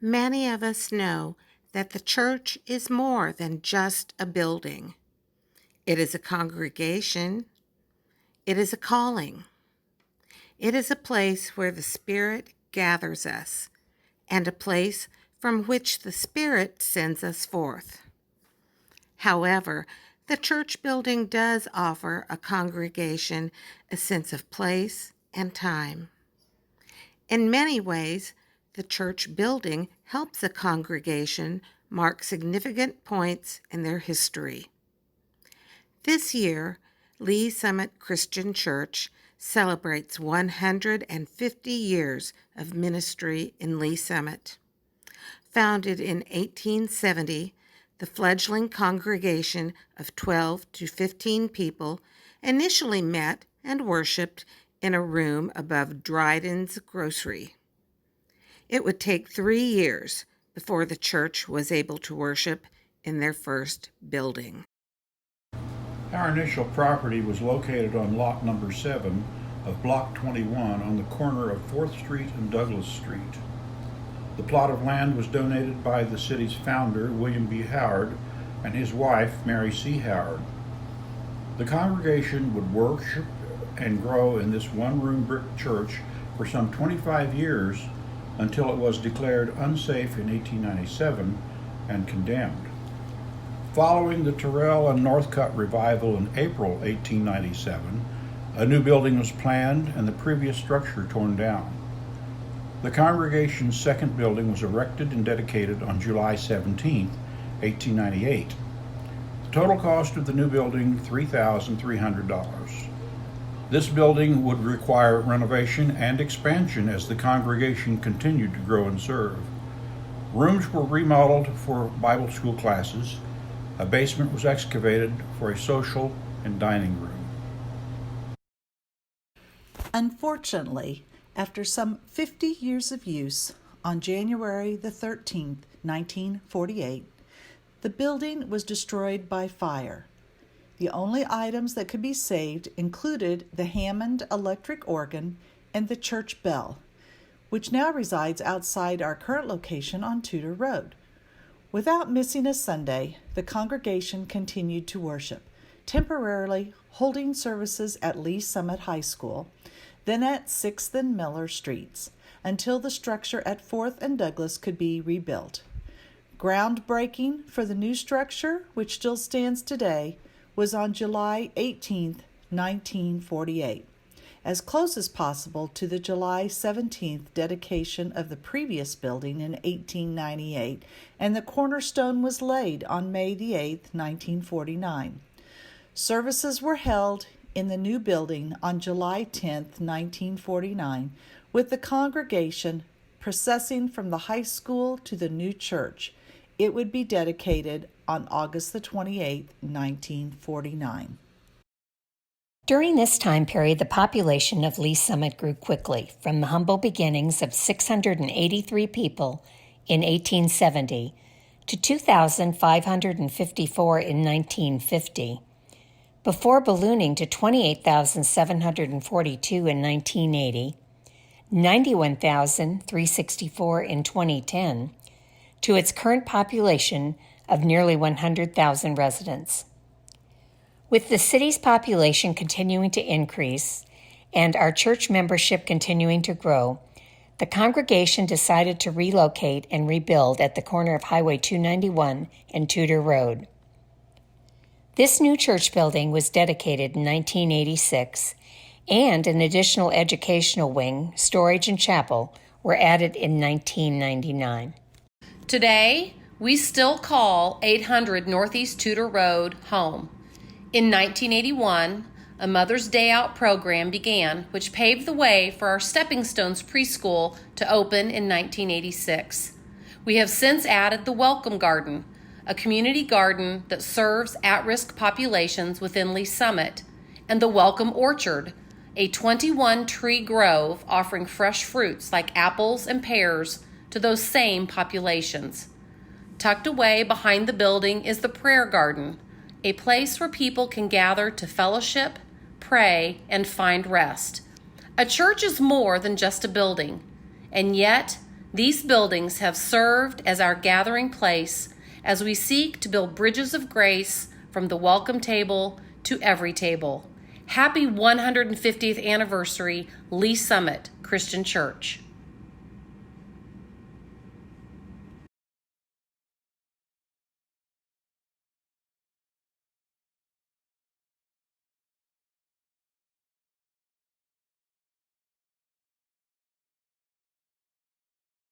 Many of us know that the church is more than just a building. It is a congregation. It is a calling. It is a place where the Spirit gathers us and a place from which the Spirit sends us forth. However, the church building does offer a congregation a sense of place and time. In many ways, the church building helps a congregation mark significant points in their history. This year, Lee Summit Christian Church celebrates 150 years of ministry in Lee Summit. Founded in 1870, the fledgling congregation of 12 to 15 people initially met and worshiped in a room above Dryden's grocery. It would take 3 years before the church was able to worship in their first building. Our initial property was located on lot number 7 of Block 21 on the corner of 4th Street and Douglas Street. The plot of land was donated by the city's founder, William B. Howard, and his wife, Mary C. Howard. The congregation would worship and grow in this one-room brick church for some 25 years until it was declared unsafe in 1897 and condemned. Following the Terrell and Northcutt revival in April 1897, a new building was planned and the previous structure torn down. The congregation's second building was erected and dedicated on July 17, 1898. The total cost of the new building, $3,300. This building would require renovation and expansion as the congregation continued to grow and serve. Rooms were remodeled for Bible school classes. A basement was excavated for a social and dining room. Unfortunately, after some 50 years of use, on January the 13th, 1948, the building was destroyed by fire. The only items that could be saved included the Hammond electric organ and the church bell, which now resides outside our current location on Tudor Road. Without missing a Sunday, the congregation continued to worship, temporarily holding services at Lee Summit High School, then at 6th and Miller Streets, until the structure at 4th and Douglas could be rebuilt. Groundbreaking for the new structure, which still stands today, was on July 18, 1948, as close as possible to the July 17th dedication of the previous building in 1898, and the cornerstone was laid on May the 8th, 1949. Services were held in the new building on July 10, 1949, with the congregation processing from the high school to the new church. It would be dedicated on August the 28th, 1949. During this time period, the population of Lee Summit grew quickly, from the humble beginnings of 683 people in 1870 to 2,554 in 1950, before ballooning to 28,742 in 1980, 91,364 in 2010, to its current population of nearly 100,000 residents. With the city's population continuing to increase and our church membership continuing to grow, the congregation decided to relocate and rebuild at the corner of Highway 291 and Tudor Road. This new church building was dedicated in 1986, and an additional educational wing, storage, and chapel were added in 1999. Today, we still call 800 Northeast Tudor Road home. In 1981, a Mother's Day Out program began, which paved the way for our Stepping Stones preschool to open in 1986. We have since added the Welcome Garden, a community garden that serves at-risk populations within Lee Summit, and the Welcome Orchard, a 21-tree grove offering fresh fruits like apples and pears to those same populations. Tucked away behind the building is the Prayer Garden, a place where people can gather to fellowship, pray, and find rest. A church is more than just a building, and yet These buildings have served as our gathering place as we seek to build bridges of grace from the welcome table to every table. Happy 150th anniversary, Lee Summit Christian Church.